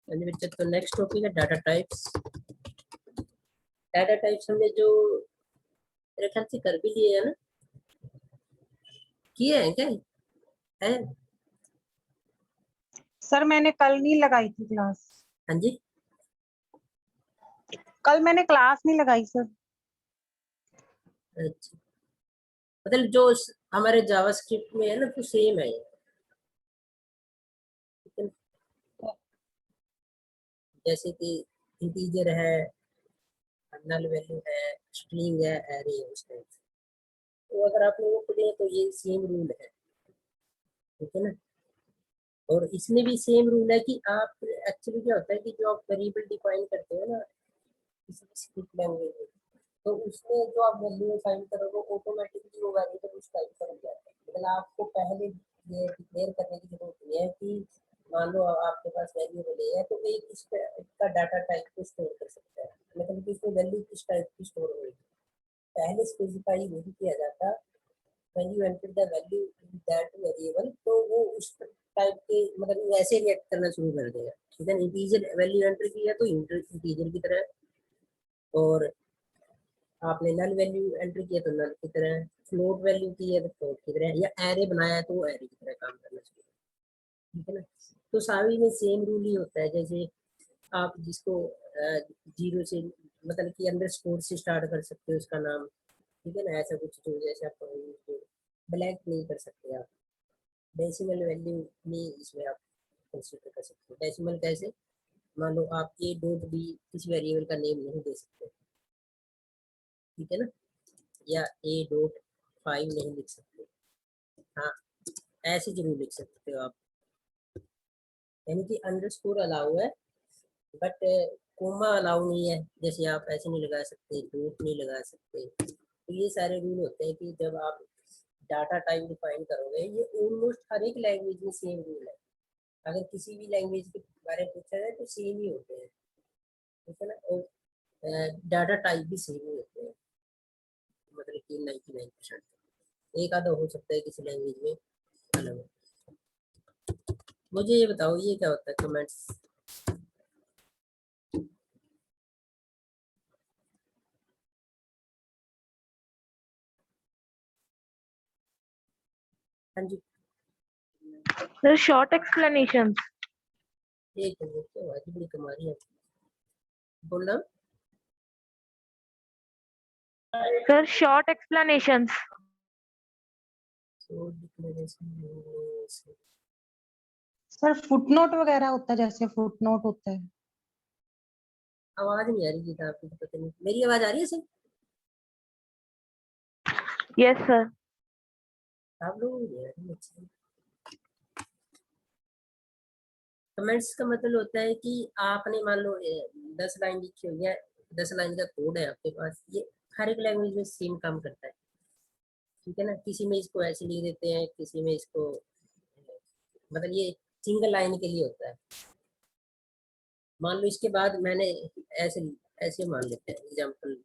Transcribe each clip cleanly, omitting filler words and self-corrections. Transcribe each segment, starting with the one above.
बच्चे तो next topic है डाटा टाइप्स। डाटा टाइप्स हमने जो मेरे ख्याल से कर भी लिए है ना, किए हैं क्या है? सर मैंने कल नहीं लगाई थी क्लास। हाँ जी, कल मैंने क्लास नहीं लगाई सर। अच्छा, मतलब जो हमारे जावास्क्रिप्ट में है ना तो सेम है ये, ठीक है? जैसे कि इंटीजर है, नल वैल्यू है, स्ट्रिंग है, एरे है, उस टाइप। तो अगर आप लोगों को दें तो ये सेम रूल है, ठीक है ना। और इसमें भी सेम रूल है कि आप एक्चुअली क्या होता है कि जो आप वेरिएबल डिफाइन करते हो ना किसी भी स्क्रिप्ट लैंग्वेज में, तो उसमें जो आप वैल्यू फाइंड करोगे ऑटोमेटिकली वो वेरिएबल उस टाइप का हो जाता है। लेकिन आपको पहले ये डिक्लेयर करने की जरूरत नहीं है कि मान लो आपके पास वेरिएबल है तो एक इसका डाटा टाइप को स्टोर कर सकता है, मतलब कि इसमें वैल्यू किस टाइप की स्टोर होगी पहले स्पेसिफाई नहीं किया जाता। when you enter the value in that variable तो वो उस टाइप के मतलब वैसे रिएक्ट करना शुरू कर देगा, ठीक है। इंटीजर वैल्यू एंटर किया तो इंटीजर की तरह, और आपने नल वैल्यू एंटर किया तो नल की तरह, फ्लोट वैल्यू की है तो फ्लोट की तरह, या एरे बनाया तो वो एरे की तरह काम करना चाहिए, ठीक है ना। तो सारी में सेम रूल ही होता है। जैसे आप जिसको जीरो से मतलब कि अंडर स्कोर से स्टार्ट कर सकते हो उसका नाम, ठीक है ना, ऐसा कुछ जो जैसे आप ब्लैंक नहीं कर सकते आप, डेसिमल वैल्यू नहीं इसमें आप कंसीडर कर सकते हो। डेसिमल कैसे, मान लो आप ए डॉट बी किसी वेरिएबल का नेम नहीं दे सकते, ठीक है ना, या ए डॉट 5 नहीं लिख सकते, हाँ ऐसे जरूर लिख सकते हो आप। यानी कि अंडरस्कोर अलाउ है बट कोमा अलाउ नहीं है, जैसे आप ऐसे नहीं लगा सकते, डॉट नहीं लगा सकते। तो ये सारे रूल होते हैं कि जब आप डाटा टाइप डिफाइन करोगे, ये ऑलमोस्ट हर एक लैंग्वेज में सेम रूल है। अगर किसी भी लैंग्वेज के बारे में पूछा जाए तो सेम ही होते हैं, ठीक है ना। और डाटा टाइप भी सेम ही होते हैं, मतलब कि 99%। एक आधा हो सकता है किसी लैंग्वेज में अलग हो। मुझे ये बताओ ये क्या होता है कमेंट्स? हाँ जी, Sir, short explanations. एक मिनट क्या आवाज बड़ी कमा रही है, बोल रहा Sir, short explanations. Sir footnote वगैरह होता है, जैसे फुटनोट होता है। आवाज नहीं आ रही है आपकी, पता नहीं मेरी आवाज आ रही है सर Yes, sir. आप लोगों को? अच्छा, कमेंट्स का मतलब होता है कि आपने मान लो 10 लाइन लिखी हुई है, 10 लाइन का कोड है आपके पास, ये हर एक लैंग्वेज में सेम काम करता है, ठीक है ना। किसी में इसको ऐसे लिख देते हैं, किसी में इसको, मतलब ये सिंगल लाइन के लिए होता है। मान लो इसके बाद मैंने ऐसे ऐसे मान लेते हैं एग्जाम्पल,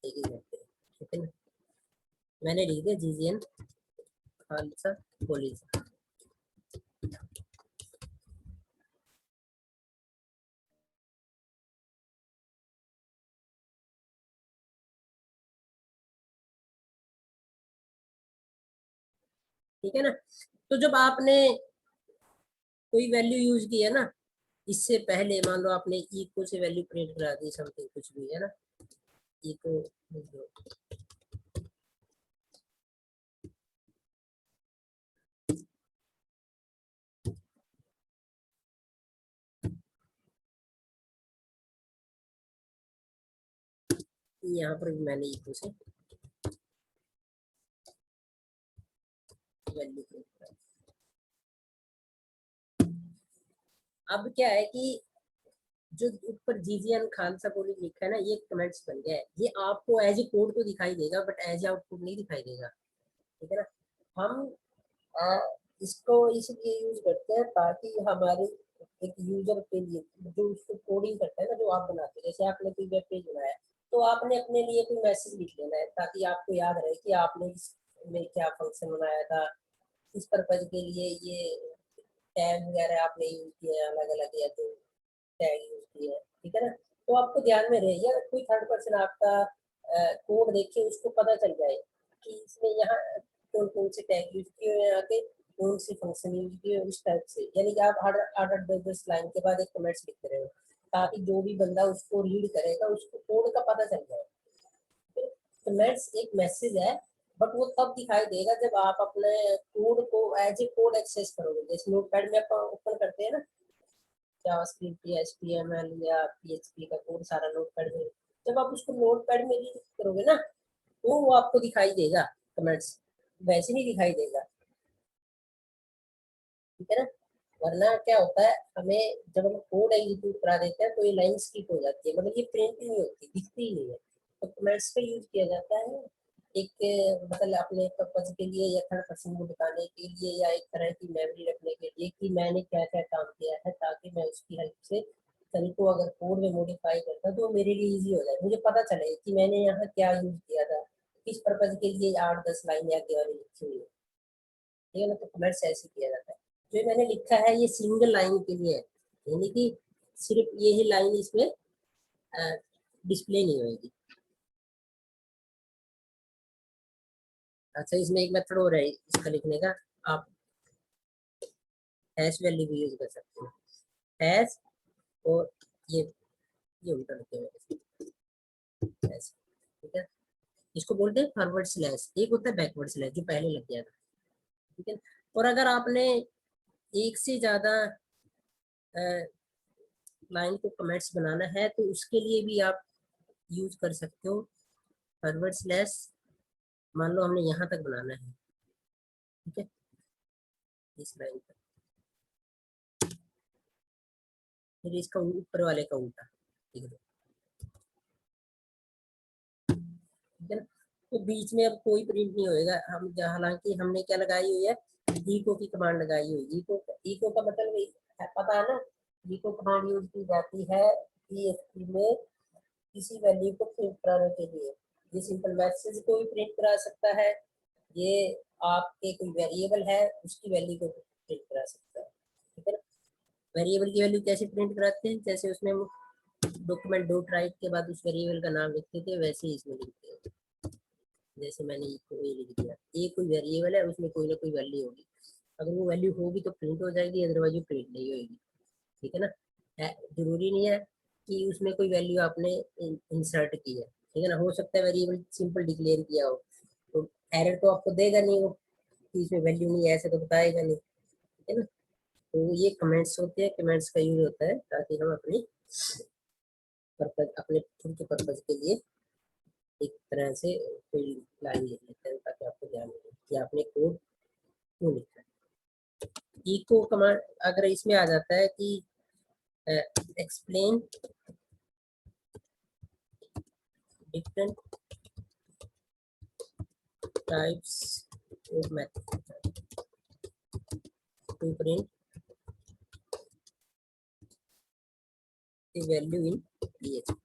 एक ही करते हैं, ठीक है ना। मैंने लिख दिया जीजीएन खालसा कॉलेज, ठीक है ना। तो जब आपने कोई वैल्यू यूज की है ना, इससे पहले मान लो आपने इको से वैल्यू प्रिंट करा दी, समथिंग कुछ भी है ना, इको यहाँ पर भी मैंने इको से वैल्यू प्रिंट करा। अब क्या है कि जो ऊपर जीजीएन खालसा कॉलेज लिखा है ना, ये कमेंट्स बन गया है, ये आपको एज ए कोड तो दिखाई देगा बट एज ए आउटपुट नहीं दिखाई देगा, ठीक है ना। हम इसको इसलिए यूज करते हैं ताकि हमारे एक यूजर के लिए जो उसको कोडिंग करता है ना, जो आप बनाते हैं, जैसे आपने कोई वेब पेज बनाया तो आपने अपने लिए कोई मैसेज लिख लेना है ताकि आपको याद रहे कि आपने इसमें क्या फंक्शन बनाया था, इस पर्पज के लिए ये टैग वगैरह आपने यूज किया अलग अलग, या तो टैग यूज किया है, ठीक है ना। तो आपको ध्यान में रहे, अगर कोई थर्ड पर्सन आपका कोड देखे उसको पता चल जाए कि इसमें यहाँ कौन कौन से टैग यूज किए हुए हैं, आगे कौन से फंक्शन यूज किए उस टाइप से, यानी कि आप 8-10 लाइन के बाद एक कमेंट्स लिखते रहे, ताकि जो भी बंदा उसको रीड करेगा उसको कोड का पता चल जाए। कमेंट्स एक मैसेज है, बट वो तब दिखाई देगा जब आप अपने कोड को एज ए कोड एक्सेस करोगे। जैसे नोटपैड में आप ओपन करते हैं ना, जावास्क्रिप्ट या एचटीएमएल या पीएचपी का कोड सारा नोटपैड में, जब आप उसको नोटपैड में रीड करोगे ना तो वो आपको दिखाई देगा कमेंट्स, वैसे नहीं दिखाई देगा, ठीक है ना। वरना क्या होता है, हमें जब हम कोड एग्जीक्यूट करा देते हैं तो ये लाइन स्किप हो जाती है, मतलब ये प्रिंट ही नहीं होती, दिखती ही नहीं है। तो कमेंट्स का यूज किया जाता है एक मतलब अपने पर्पज के लिए या थर्ड पर्सन को बताने के लिए, या एक तरह की मेमोरी रखने के लिए कि मैंने क्या क्या काम किया है, ताकि मैं उसकी हेल्प से कल को अगर कोड में मॉडिफाई करता तो मेरे लिए इजी हो जाए, मुझे पता चले कि मैंने यहाँ क्या यूज किया था, किस पर्पज के लिए 8-10 लाइन या आगे वाली लिखी हुई है, ठीक है ना। तो कमेंट्स ऐसे किया जाता है। जो मैंने लिखा है ये सिंगल लाइन के लिए है, यानी कि सिर्फ ये ही लाइन इसमें डिस्प्ले नहीं होगी। अच्छा, इसमें एक मेथड और है इसका लिखने का, आप हैश वैल्यू भी यूज कर सकते हो, हैश और ये उल्टा लिखे हुए हैश, ठीक है। इसको बोलते हैं फॉरवर्ड स्लैश, एक होता है बैकवर्ड स्लैश जो पहले लग गया था, ठीक है। और अगर आपने एक से ज्यादा लाइन को कमेंट्स बनाना है तो उसके लिए भी आप यूज कर सकते हो फॉरवर्ड स्लैश। मान लो हमने यहाँ तक बनाना है, ठीक है, इस लाइन पर, फिर इसका ऊपर वाले का उल्टा, ठीक है, ठीक है ना। तो बीच में अब कोई प्रिंट नहीं होएगा, हम हालांकि हमने क्या लगाई हुई है, इको की कमांड लगाई हुई है। इको का मतलब है, पता है ना, इको कमांड यूज की जाती है पीएचपी में किसी वैल्यू को प्रिंट कराने के लिए। ये सिंपल मैसेज को भी प्रिंट करा सकता है, ये आपके कोई वेरिएबल है उसकी वैल्यू को प्रिंट करा सकता है, ठीक है ना। वेरिएबल की वैल्यू कैसे प्रिंट कराते हैं, जैसे उसमें डॉक्यूमेंट डॉट राइट के बाद उस वेरिएबल का नाम लिखते थे, वैसे ही इसमें लिखते हैं। जैसे मैंने ये लिख दिया, ये कोई वेरिएबल है उसमें कोई ना कोई वैल्यू होगी, अगर वो वैल्यू होगी तो प्रिंट हो जाएगी, अदरवाइज वो प्रिंट नहीं होगी, ठीक है ना। जरूरी नहीं है कि उसमें कोई वैल्यू आपने इंसर्ट की है, ठीक है ना। हो सकता है वेरिएबल सिंपल डिक्लेयर किया हो, तो एरर तो आपको देगा नहीं वो कि इसमें वैल्यू नहीं है, ऐसे तो बताएगा नहीं, ठीक है ना। तो ये कमेंट्स होते हैं, कमेंट्स का यूज होता है ताकि हम अपनी पर्पज, अपने खुद के पर्पज के लिए एक तरह से कोई लाइन लिख लेते हैं, ताकि आपको ध्यान रहे कि आपने कोड क्यों लिखा है। इको कमांड अगर इसमें आ जाता है कि explain different types of method to print the value in PHP,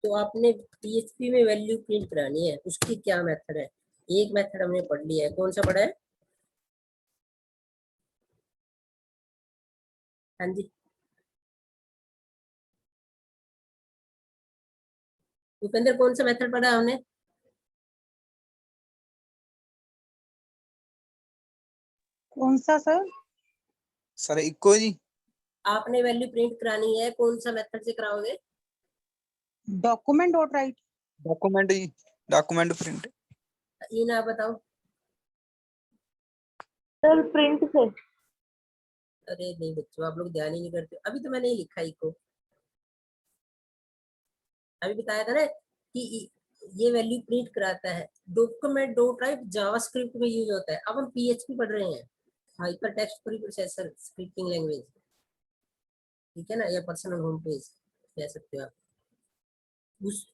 तो आपने पीएचपी में वैल्यू प्रिंट करानी है, उसकी क्या मेथड है। एक मेथड हमने पढ़ लिया है, कौन सा पढ़ा है, हाँ जी, भूपेंद्र कौन सा मेथड पढ़ा हमने, कौन सा सर? सर इको जी। आपने वैल्यू प्रिंट करानी है, कौन सा मेथड से कराओगे, डॉक्यूमेंट डॉट राइट। डॉक्यूमेंट जी, डॉक्यूमेंट प्रिंट। ये ना बताओ। सर प्रिंट से। अरे नहीं बच्चों, आप लोग ध्यान ही नहीं करते, अभी तो मैंने ही लिखा इको, अभी बताया था ना कि ये वैल्यू प्रिंट कराता है। डॉक्यूमेंट डॉट राइट जावास्क्रिप्ट में यूज होता है, अब हम पीएचपी पढ़ रहे हैं, hyper text pre processor scripting language, ठीक है ना, या पर्सनल होम पेज कह सकते हो आप। उस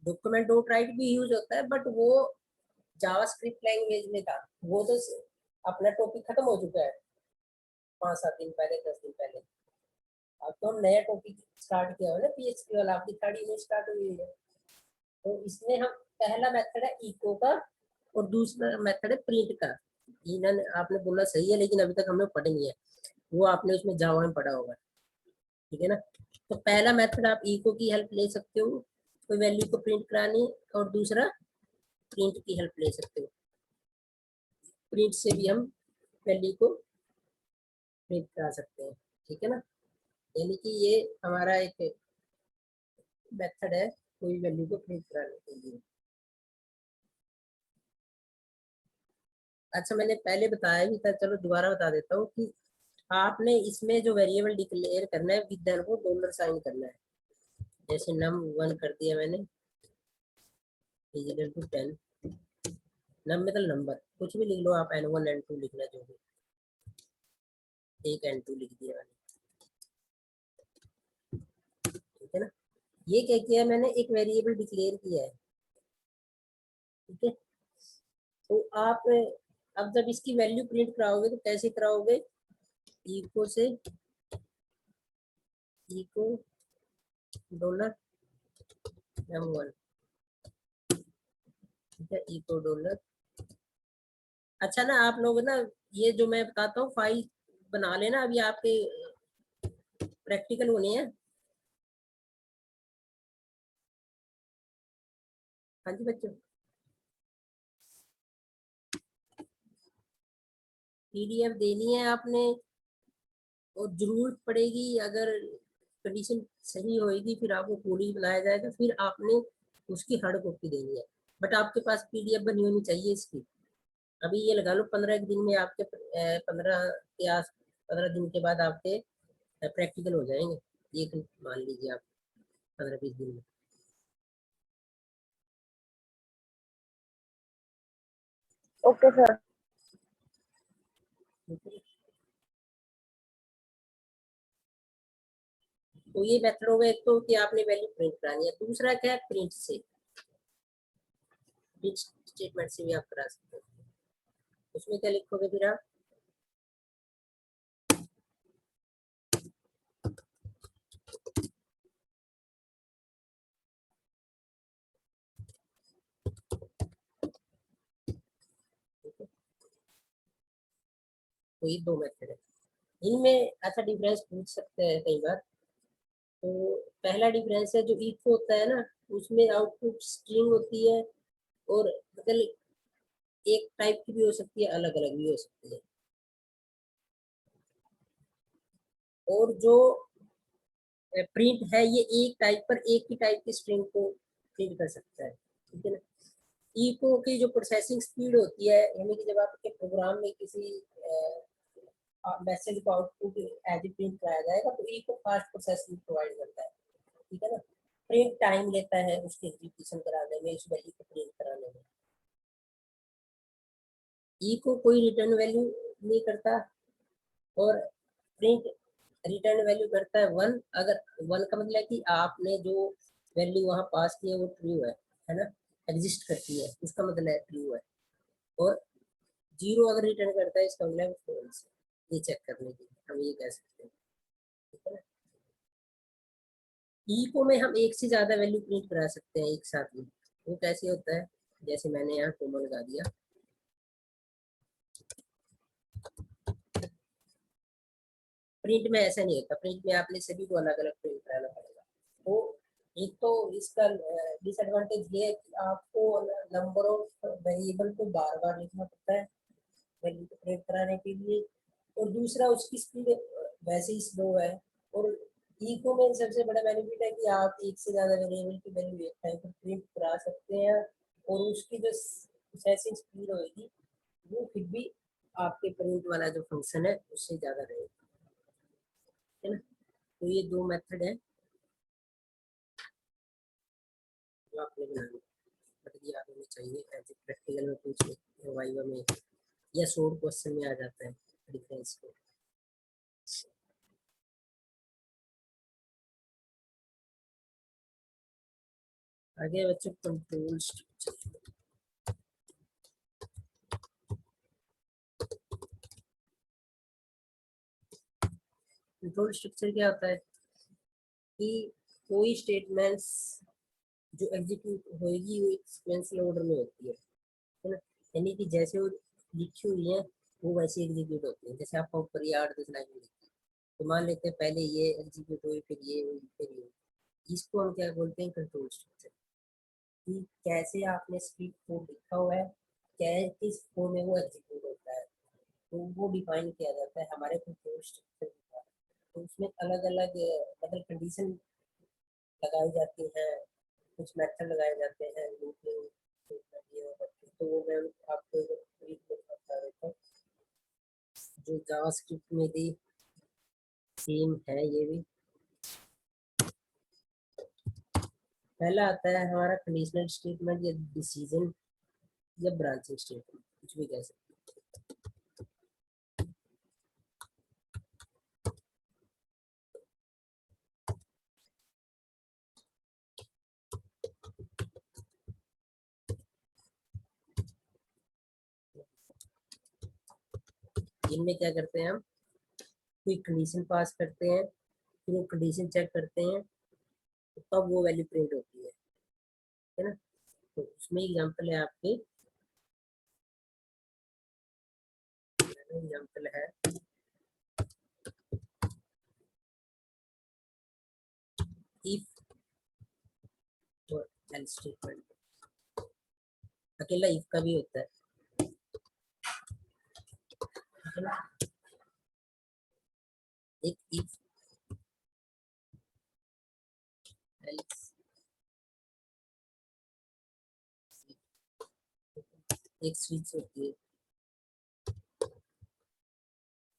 डॉक्यूमेंट डॉट राइट भी यूज होता है, बट वो जावास्क्रिप्ट लैंग्वेज में था, वो तो अपना टॉपिक खत्म हो चुका है 5-7 दिन पहले, 10 दिन पहले। अब तो नया टॉपिक स्टार्ट किया हो ना पीएचपी वाला, आपकी थर्ड यूनिट स्टार्ट हुई है। तो इसमें हम पहला मेथड है इको का और दूसरा मेथड है प्रिंट का। इन्होंने आपने बोला सही है, लेकिन अभी तक हमने पढ़े नहीं है, वो आपने उसमें जावा में पढ़ा होगा, ठीक है ना। तो पहला मेथड आप इको की हेल्प ले सकते हो कोई वैल्यू को प्रिंट कराने, और दूसरा प्रिंट की हेल्प ले सकते हो। प्रिंट से भी हम वैल्यू को प्रिंट करा सकते हैं, ठीक है ना। यानी कि ये हमारा एक मेथड है कोई वैल्यू को प्रिंट कराने के लिए। अच्छा, मैंने पहले बताया भी था, चलो दोबारा बता देता हूँ कि आपने इसमें जो वेरिएबल डिक्लेयर करना है विद वो डॉलर साइन करना है। जैसे num1 कर दिया मैंने, इक्वल टू 10, नम मतलब नंबर, कुछ भी लिख लो आप, n1 n2 लिखना जो भी, एक n2 लिख दिया मैंने, ठीक है ना। ये क्या किया है मैंने, एक वेरिएबल डिक्लेयर किया है, ठीक है। तो आप अब जब इसकी वैल्यू प्रिंट कराओगे तो कैसे कराओगे, इको से इको डॉलर num1, ठीक है, इको डॉलर। अच्छा ना, आप लोग ना ये जो मैं बताता हूँ फाइल बना लेना, अभी आपके प्रैक्टिकल होने हैं। हाँ जी बच्चों, पीडीएफ देनी है आपने, और जरूरत पड़ेगी अगर कंडीशन सही होएगी फिर आपको पूरी बनाया जाएगा, फिर आपने उसकी हार्ड कॉपी देनी है। बट आपके पास पीडीएफ बनी होनी चाहिए इसकी। अभी ये लगा लो 15 दिन में आपके 15 दिन के बाद आपके प्रैक्टिकल हो जाएंगे, ये मान लीजिए आप 15-20 दिन में। Okay sir. तो ये मेथड होगा एक तो कि आपने वैल्यू प्रिंट करानी है, दूसरा क्या है प्रिंट से, प्रिंट स्टेटमेंट से भी आप करा सकते हो। उसमें क्या लिखोगे फिर आप, तो ये दो मेथड है इनमें। अच्छा, डिफरेंस पूछ सकते हैं कई बार। तो पहला डिफरेंस है जो इको होता है ना, उसमें आउटपुट स्ट्रिंग होती है, और मतलब एक टाइप की भी हो सकती है, अलग अलग भी हो सकती है। और जो प्रिंट है ये एक टाइप पर एक ही टाइप की स्ट्रिंग को प्रिंट कर सकता है, ठीक है ना। इको की जो प्रोसेसिंग स्पीड होती है, यानी कि जब आपके प्रोग्राम में किसी मैसेज को आउटपुट एज ए प्रिंट कराया जाएगा तो इको फास्ट प्रोसेसिंग प्रोवाइड करता है, ठीक है ना। प्रिंट टाइम लेता है उसके एग्जीक्यूशन कराने में, उस वैल्यू को प्रिंट कराने में। इको कोई रिटर्न वैल्यू नहीं करता, और प्रिंट रिटर्न वैल्यू करता है 1। अगर 1 का मतलब है कि आपने जो वैल्यू वहां पास की है वो ट्रू है ना, एग्जिस्ट करती है, उसका मतलब है ट्रू है। और 0 अगर रिटर्न करता है इसका मतलब फॉल्स है। ये चेक करने के लिए हम ये कह सकते हैं, ठीक है ना। इको में हम एक से ज्यादा वैल्यू प्रिंट करा सकते हैं एक साथ में। वो कैसे होता है, जैसे मैंने यहाँ कॉमा लगा दिया, प्रिंट में ऐसा नहीं होता। प्रिंट में आपने सभी को अलग अलग प्रिंट कराना पड़ेगा। तो एक तो इसका डिसएडवांटेज ये है कि आपको नंबर ऑफ वेरिएबल को बार बार लिखना पड़ता है वैल्यू को प्रिंट कराने के लिए, और दूसरा उसकी स्पीड वैसे ही स्लो है। और इको में सबसे बड़ा बेनिफिट है कि आप एक से ज्यादा वेरिएबल की वैल्यू एक टाइम पर प्रिंट करा सकते हैं, और उसकी जो प्रोसेसिंग स्पीड होगी वो फिर भी आपके प्रिंट वाला जो फंक्शन है उससे ज्यादा रहेगी, है ना। तो ये दो मेथड है जो आपने बनानी, बट ये याद होनी चाहिए, एज ए प्रैक्टिकल में पूछ ले वाइवा में या शॉर्ट क्वेश्चन में आ जाता है डिफरेंस को। आगे बच्चों कंट्रोल स्ट्रक्चर। कंट्रोल स्ट्रक्चर क्या होता है कि कोई स्टेटमेंट्स जो एग्जीक्यूट होगी वो सीक्वेंशियल ऑर्डर में होती है ना। यानी कि जैसे वो लिखी हुई है वो वैसे एग्जीक्यूट होती है। जैसे आपका ऊपर ये 8-10 लाइन लिखी है, तो मान लेते हैं पहले ये एग्जीक्यूट हुई, फिर ये हुई, फिर ये। इसको हम क्या बोलते हैं, कंट्रोल स्ट्रक्चर। कि कैसे आपने स्क्रिप्ट कोड लिखा हुआ है, क्या किस फॉर्म में वो एग्जीक्यूट होता है, तो वो डिफाइन किया जाता है हमारे कंट्रोल स्ट्रक्चर में। तो उसमें अलग अलग मतलब कंडीशन लगाई जाती हैं, कुछ मेथड लगाए जाते हैं, लूपिंग, तो वो मैं आपको brief में बता देता हूँ। जो जावास्क्रिप्ट में थी सेम है ये भी। पहला आता है हमारा कंडीशनल स्टेटमेंट या डिसीजन या ब्रांचिंग स्टेटमेंट, कुछ भी कह सकते हैं। इनमें क्या करते हैं हम, कोई कंडीशन पास करते हैं, फिर वो कंडीशन चेक करते हैं, तो तब वो वैल्यू प्रिंट होती है ना। तो उसमें एग्जांपल है आपके, एग्जांपल है इफ और एल्स स्टेटमेंट। अकेला इफ का भी होता है, ठीक है ना। एक इफ एल्स, एक स्विच होती है।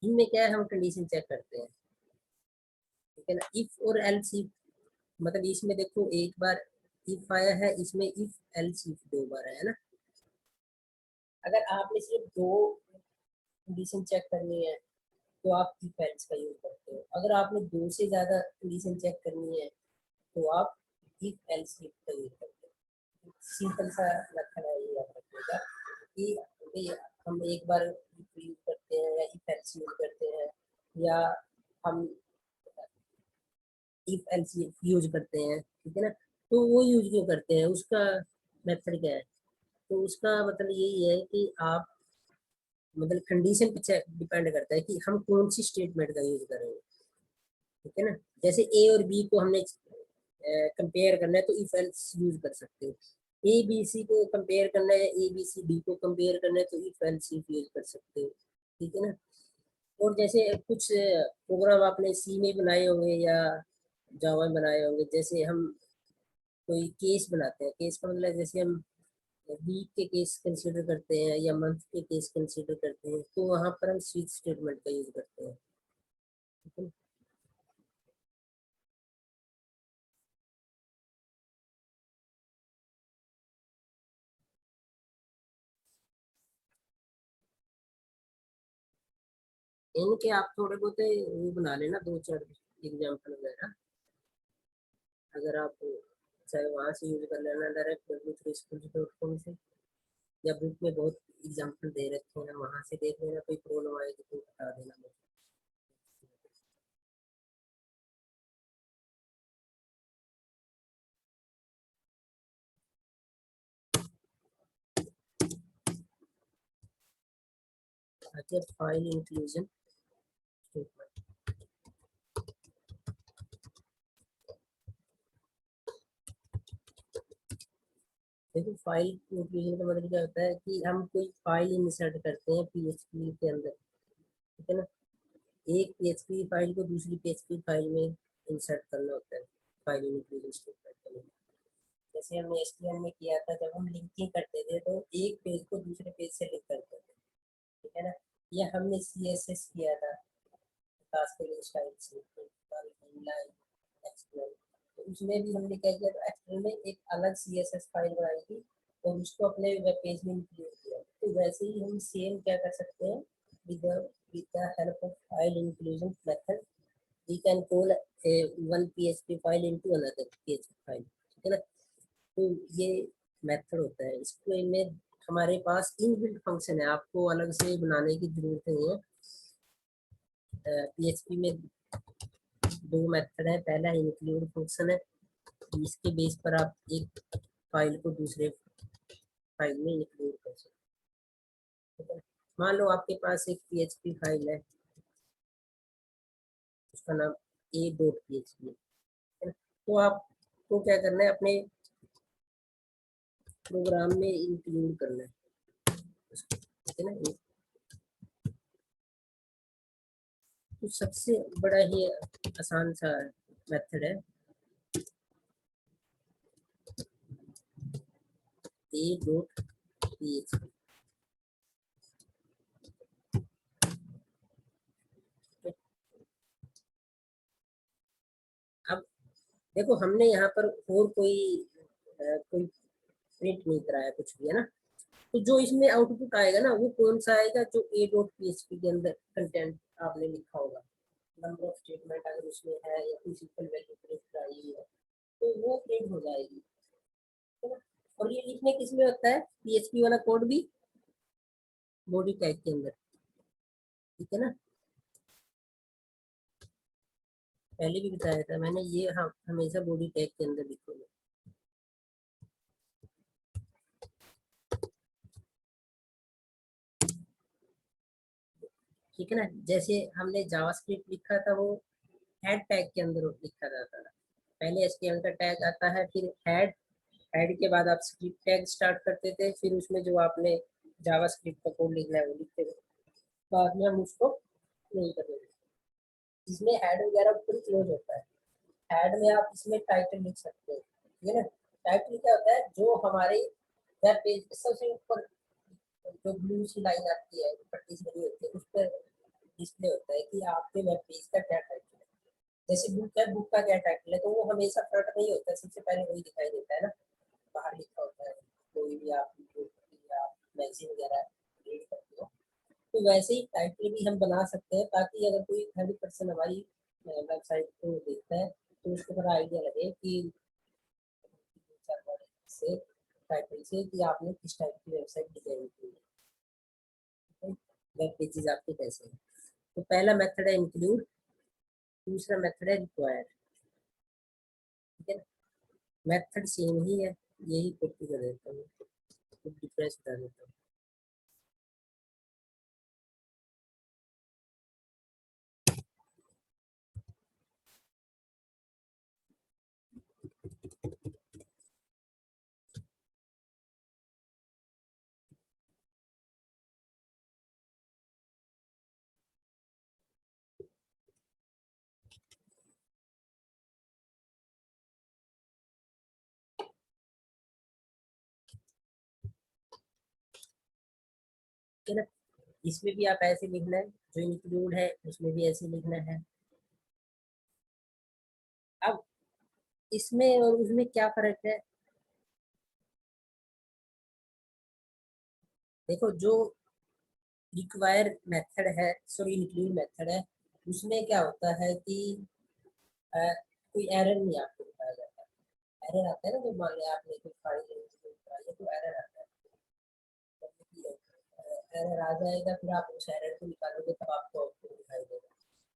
इनमें क्या है, हम कंडीशन चेक करते हैं, ठीक है ना। इफ और एल्स इफ, मतलब इसमें देखो एक बार इफ आया है, इसमें इफ एल्स इफ दो बार है ना। अगर आपने सिर्फ दो कंडीशन चेक करनी है तो आप इफ एल्स का यूज करते हो। अगर आपने दो से ज्यादा कंडीशन चेक करनी है तो आप इफ एल्स इफ का यूज करते हो। सिंपल सा लक्षण है, ये याद रखिएगा कि भाई हम एक बार इफ यूज करते हैं या इफ एल्स यूज करते हैं, या हम इफ एल्स यूज करते हैं, ठीक है ना। तो वो यूज क्यों करते हैं, उसका मेथड क्या है। तो उसका मतलब यही है कि आप मतलब कंडीशन पे डिपेंड करता है कि हम कौन सी स्टेटमेंट का यूज करेंगे, ठीक है ना। जैसे ए और बी को हमने कंपेयर करना है तो इफ एल्स यूज कर सकते हो। ए बी सी को कंपेयर करना है, ए बी सी डी को कंपेयर करना है तो इफ एल्स इफ यूज कर सकते हो, ठीक है ना। और जैसे कुछ प्रोग्राम आपने सी में बनाए होंगे या जावा में बनाए होंगे, जैसे हम कोई केस बनाते हैं, केस का मतलब जैसे हम वीक के केस कंसीडर करते हैं या मंथ के केस कंसीडर करते हैं, तो वहां पर हम स्विच स्टेटमेंट का यूज करते हैं, ठीक है। इनके आप थोड़े बहुत वो बना लेना, दो चार एग्जाम्पल वगैरह, अगर आप चाहे वहां से यूज कर लेना डायरेक्ट w3schools.com से, या बुक में बहुत एग्जाम्पल दे रखे हैं, वहां से देख लेना, कोई प्रॉब्लम आएगी तो बता देना मुझे। अच्छा, फाइल इंक्लूजन स्टेटमेंट। देखो फाइल इंक्लूजन का मतलब क्या होता है कि हम कोई फाइल इंसर्ट करते हैं पीएचपी के अंदर, ठीक है ना। एक पीएचपी फाइल को दूसरी पीएचपी फाइल में इंसर्ट करना होता है फाइल इंक्लूजन स्टेटमेंट के लिए। जैसे हमने एचटीएमएल में किया था, जब हम लिंकिंग करते थे तो एक पेज को दूसरे पेज से लिंक करते थे, ठीक है ना। या हमने सीएसएस किया था, कास्केडिंग स्टाइल से, इनलाइन, एक्सएमएल। तो उसमें भी हमने क्या किया, तो एक्सएमएल में एक अलग सीएसएस फाइल बनाई थी और उसको अपने वेब पेज में इंक्लूड किया। तो वैसे ही हम सेम क्या कर सकते हैं, with the help of file inclusion method we can call a one PHP file into another PHP file, ठीक है ना। तो ये मेथड होता है, इसको में हमारे पास इनबिल्ट फंक्शन है, आपको अलग से बनाने की जरूरत नहीं है। पीएचपी में दो मेथड है, पहला इंक्लूड फंक्शन है, इसके बेस पर आप एक फाइल को दूसरे फाइल में इंक्लूड कर सकते हैं। मान लो आपके पास एक पीएचपी फाइल है, उसका नाम a.php है। तो आपको क्या करना है, अपने प्रोग्राम में इंक्लूड करना है उसको, ठीक है ना। तो सबसे बड़ा ही आसान सा मेथड है a.php। अब देखो हमने यहाँ पर और कोई प्रिंट नहीं कराया कुछ भी, है ना। तो जो इसमें आउटपुट आएगा ना वो कौन सा आएगा, जो a.php के अंदर कंटेंट आपने लिखा होगा, नंबर ऑफ स्टेटमेंट अगर उसमें है या कोई सिंपल वैल्यू प्रिंट कराई है तो वो प्रिंट हो जाएगी, है ना। और ये लिखने किस में होता है, PHP वाला कोड भी बॉडी टैग के अंदर, ठीक है ना। पहले भी बताया था मैंने, ये हाँ हमेशा बॉडी टैग के अंदर लिखोगे, ठीक है ना। जैसे हमने जावास्क्रिप्ट लिखा था वो हेड टैग के अंदर लिखा जाता था। पहले HTML का टैग आता है, फिर हेड के बाद आप स्क्रिप्ट टैग स्टार्ट करते थे, फिर उसमें जो आपने जावास्क्रिप्ट का कोड लिखना है वो लिखते थे, बाद में हम उसको नहीं करते थे। इसमें हेड वगैरह पूरी क्लोज होता है। हेड में आप इसमें टाइटल लिख सकते हो, ठीक है ना। टाइटल क्या होता है, जो हमारे वेब पेज सबसे ऊपर जो ब्लू सी लाइन आती है, पट्टी सी बनी होती है, उस पर डिस्प्ले होता है कि आपके वेब पेज का क्या टाइटल है। जैसे बुक है, बुक का क्या टाइटल है, तो वो हमेशा फ्रंट नहीं होता है, सबसे पहले वही दिखाई देता है ना, बाहर लिखा होता है। कोई भी आप या मैगजीन वगैरह रीड करते हो तो वैसे ही टाइटल भी हम बना सकते हैं, ताकि अगर कोई 30% हमारी वेबसाइट को देखता है तो उसको थोड़ा आइडिया लगे कि से टाइटल से कि आपने किस टाइप की वेबसाइट डिजाइन की है, वेब पेजेस आपके कैसे हैं। तो पहला मेथड है इंक्लूड, दूसरा मेथड है रिक्वायर, ठीक है ना। मेथड सेम ही है, यही कॉपी कर देता हूँ, कुछ डिफरेंस बता देता हूँ। ठीक है ना। इसमें भी आप ऐसे लिखना है, जो इंक्लूड है उसमें भी ऐसे लिखना है। अब इसमें और उसमें क्या फर्क है, देखो जो रिक्वायर मेथड है, सॉरी इंक्लूड मेथड है, उसमें क्या होता है कि कोई एरर नहीं आपको बताया जाता। एरर आता है ना, जो मान लिया आपने कोई फाइल कराई है तो एरर आता है, एरर आ जाएगा, फिर आप उस एरर को निकालोगे तब आपको आउटपुट दिखाई देगा।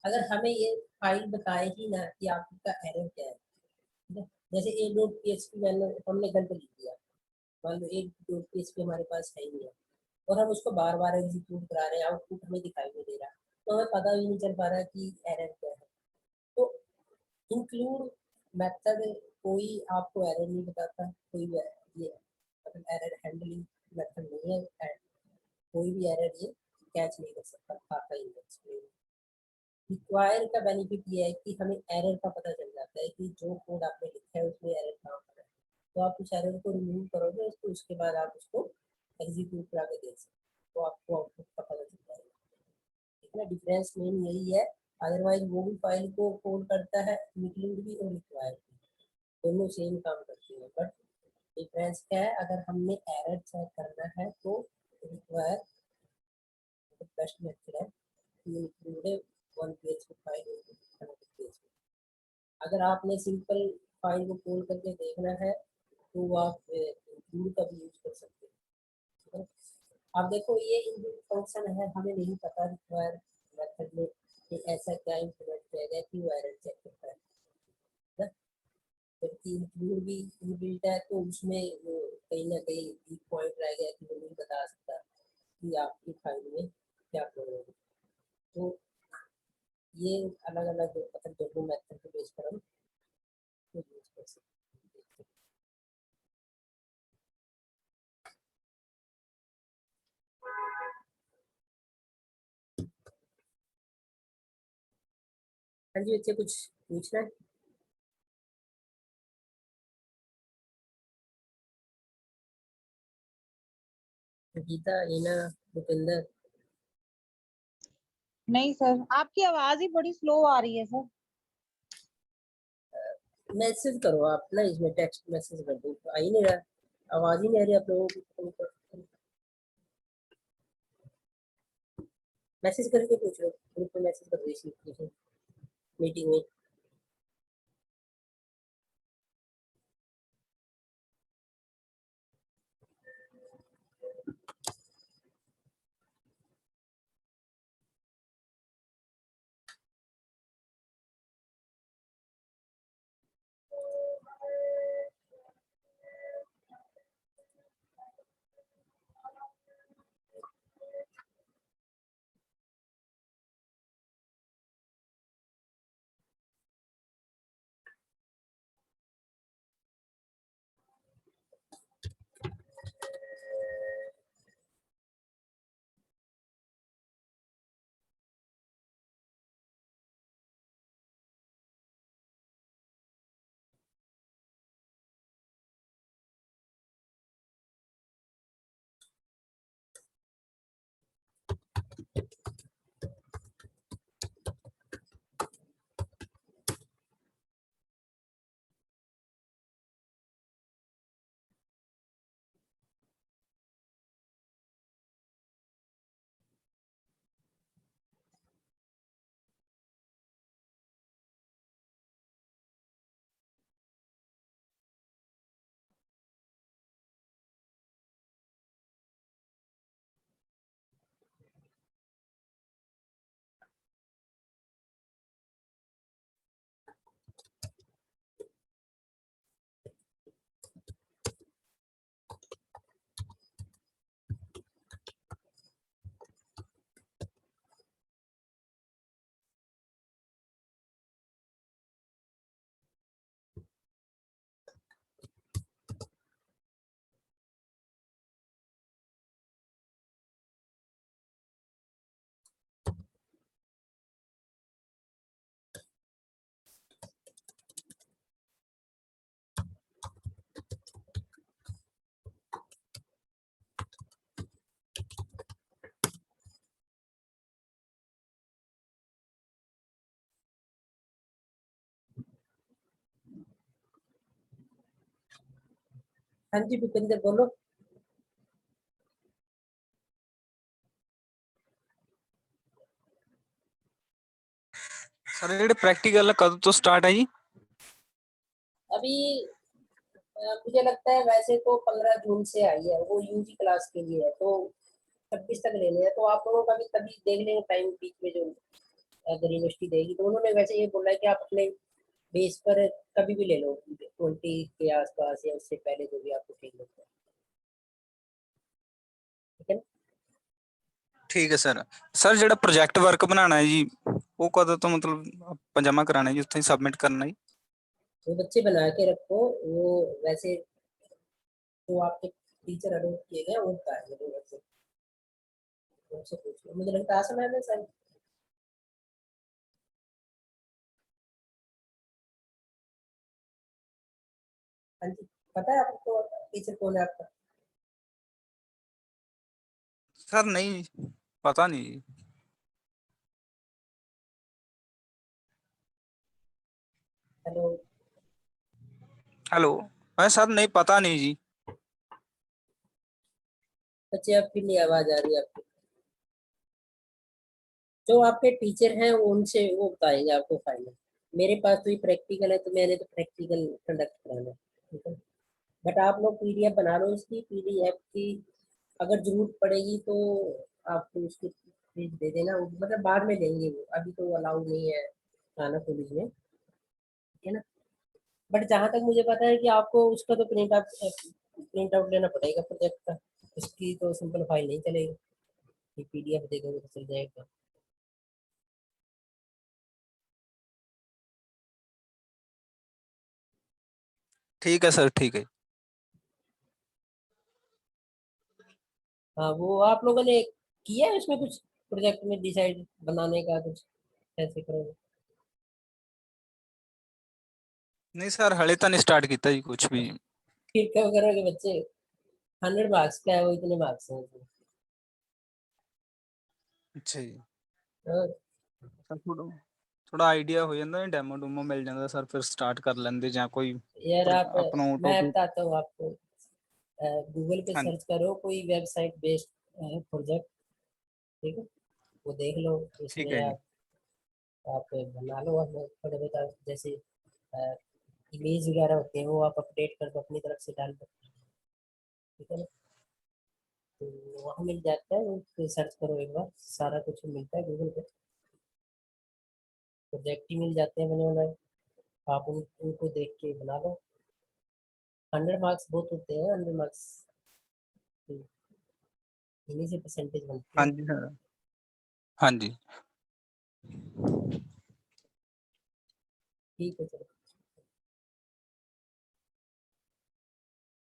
अगर हमें ये फाइल बताए ही ना कि आपका एरर क्या है, ठीक है? जैसे a.php मैंने हमने गलत लिख दिया, मान लो a.php हमारे पास है ही नहीं है और हम उसको बार बार एग्जीक्यूट करा रहे हैं, आउटपुट हमें दिखाई नहीं दे रहा, तो हमें पता भी नहीं चल पा रहा कि एरर क्या है। तो इंक्लूड मेथड कोई आपको एरर नहीं बताता, कोई ये मतलब एरर हैंडलिंग मेथड नहीं है, कोई भी एरर ये कैच नहीं कर सकता खाता इंडेक्स में। रिक्वायर का बेनिफिट ये है कि हमें एरर का पता चल जाता है कि जो कोड आपने लिखा है उसमें एरर कहाँ पर है, तो आप उस एरर को रिमूव करोगे उसको, उसके बाद आप उसको एग्जीक्यूट करा के देख सकते हो, तो आपको आउटपुट का पता चल जाएगा, ठीक है ना। डिफरेंस मेन यही है, अदरवाइज वो भी फाइल को कोड करता है, इंक्लूड भी और रिक्वायर भी, दोनों सेम काम करते हैं, बट डिफरेंस क्या है, अगर हमने एरर चेक करना है तो रिक्वायर बेस्ट मेथड है, इंक्लूड वन पेज की फाइल पेज। अगर आपने सिंपल फाइल को खोल करके देखना है तो आप इंक्लूड का भी यूज कर सकते हैं, ठीक है। अब देखो ये इनबिल्ट फंक्शन है, हमें नहीं पता रिक्वायर मेथड में कि ऐसा क्या इंप्लीमेंट किया गया कि वो एरर चेक करता है ना। जबकि इंक्लूड भी इनबिल्ट है तो उसमें वो कहीं ना कहीं एक पॉइंट रह गया कि वो नहीं बता सकता कि आपकी फाइल में क्या प्रॉब्लम है। तो ये अलग अलग मतलब दोनों मेथड के बेस पर हम यूज कर सकते हैं। हाँ जी बच्चे कुछ पूछना है? गीता, ईना, भूपिंदर। नहीं सर, आपकी आवाज ही बड़ी स्लो आ रही है सर। मैसेज करो आप ना, इसमें टेक्स्ट मैसेज कर दो, आ ही नहीं रहा, आवाज ही नहीं आ रही आप लोगों की। मैसेज करके पूछ लो, ग्रुप में मैसेज कर दो इसी मीटिंग में। हाँ जी भूपिंदर बोलो। ਸਰ ਜਿਹੜੇ ਪ੍ਰੈਕਟੀਕਲ ਕਦੋਂ ਤੋਂ ਸਟਾਰਟ ਹੈ ਜੀ? अभी मुझे लगता है वैसे तो 15 जून से आई है, वो यूजी क्लास के लिए है, तो 26 तक लेने हैं। तो आप लोगों का भी तभी देख लेंगे टाइम बीच में, जो अगर यूनिवर्सिटी देगी तो उन्होंने वैसे ये बोला है कि आप अपने बेस पर कभी भी ले लो, 20 के आसपास या उससे पहले जो भी आपको ठीक लगता है। ठीक है ना? ਠੀਕ ਹੈ ਸਰ। ਸਰ ਜਿਹੜਾ ਪ੍ਰੋਜੈਕਟ ਵਰਕ ਬਣਾਉਣਾ ਹੈ ਜੀ, ਉਹ ਕਦੋਂ ਤੋਂ ਮਤਲਬ ਆਪਾਂ ਜਮ੍ਹਾਂ ਕਰਾਣਾ ਜੀ, ਉੱਥੇ ਸਬਮਿਟ करना जी? वो बच्चे बना के रखो, वो वैसे तो आपके टीचर अलोट किए गए वो बताएंगे, वो वैसे उनसे पूछ लो, मुझे लगता है आसान है सर। हाँ जी, पता है आपको टीचर कौन है आपका? सर नहीं, पता नहीं जी। हेलो। हेलो। मैं सर नहीं, पता नहीं जी। बच्चे आपकी नहीं आवाज आ रही है आपकी। जो आपके टीचर हैं वो उनसे वो बताएंगे आपको फाइनल। मेरे पास तो ये प्रैक्टिकल है, तो मैंने तो प्रैक्टिकल कंडक्ट कराना है। ठीक है, बट आप लोग पीडीएफ बना लो इसकी, पीडीएफ की अगर जरूरत पड़ेगी तो आपको उसकी प्रिंट दे देना, मतलब बाद में देंगे वो, अभी तो अलाउड नहीं है थाना पुलिस में। ठीक है ना? बट जहाँ तक मुझे पता है कि आपको उसका तो प्रिंट आउट लेना पड़ेगा प्रोजेक्ट का, उसकी तो सिंपल फाइल नहीं चलेगी, पीडीएफ देखेंगे तो चल जाएगा। ठीक है सर, ठीक है। हाँ, वो आप लोगों ने किया है उसमें कुछ प्रोजेक्ट में डिसाइड बनाने का कुछ कैसे करोगे? नहीं सर, हले तो नहीं स्टार्ट किया जी कुछ भी। फिर क्या करोगे बच्चे? 100 मार्क्स का है वो, इतने मार्क्स हैं उसमें। अच्छा जी। हाँ, सर थोड़ा आइडिया हो जाता है, डेमो डूमो मिल जाता सर, फिर स्टार्ट कर लेंगे या कोई यार आप, अपना मैं टॉपिक। बताता हूँ आपको। गूगल पे हाँ सर्च करो कोई वेबसाइट बेस्ड प्रोजेक्ट, ठीक है, वो देख लो। ठीक इसमें है जी। आप बना लो, आप थोड़े बहुत जैसे इमेज वगैरह होते हैं वो आप अपडेट कर दो अपनी तरफ से डाल दो, ठीक है ना। तो वहाँ मिल जाता है, वो सर्च करो एक बार, सारा कुछ मिलता है गूगल पे। प्रोजेक्ट ही मिल जाते हैं बने बनाए, आप उनको देख के बना लो। 100 मार्क्स बहुत होते हैं, 100 मार्क्स इन्हीं से परसेंटेज बनती हाँ है। जी सर। हाँ जी। ठीक है, चलो।